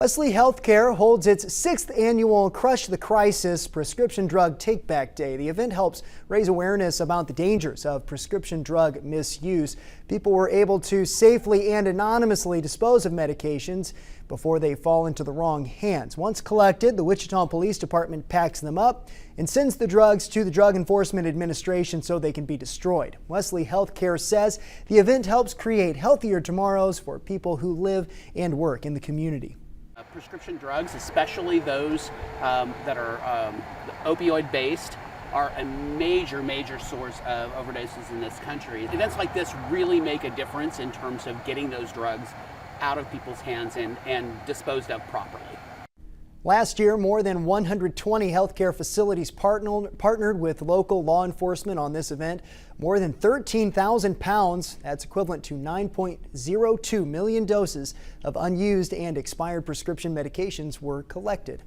Wesley Healthcare holds its sixth annual Crush the Crisis Prescription Drug Take-Back Day. The event helps raise awareness about the dangers of prescription drug misuse. People were able to safely and anonymously dispose of medications before they fall into the wrong hands. Once collected, the Wichita Police Department packs them up and sends the drugs to the Drug Enforcement Administration so they can be destroyed. Wesley Healthcare says the event helps create healthier tomorrows for people who live and work in the community. Prescription drugs, especially those that are opioid-based, are a major source of overdoses in this country. Events like this really make a difference in terms of getting those drugs out of people's hands and disposed of properly. Last year, more than 120 healthcare facilities partnered with local law enforcement on this event. More than 13,000 pounds, that's equivalent to 9.02 million doses of unused and expired prescription medications, were collected.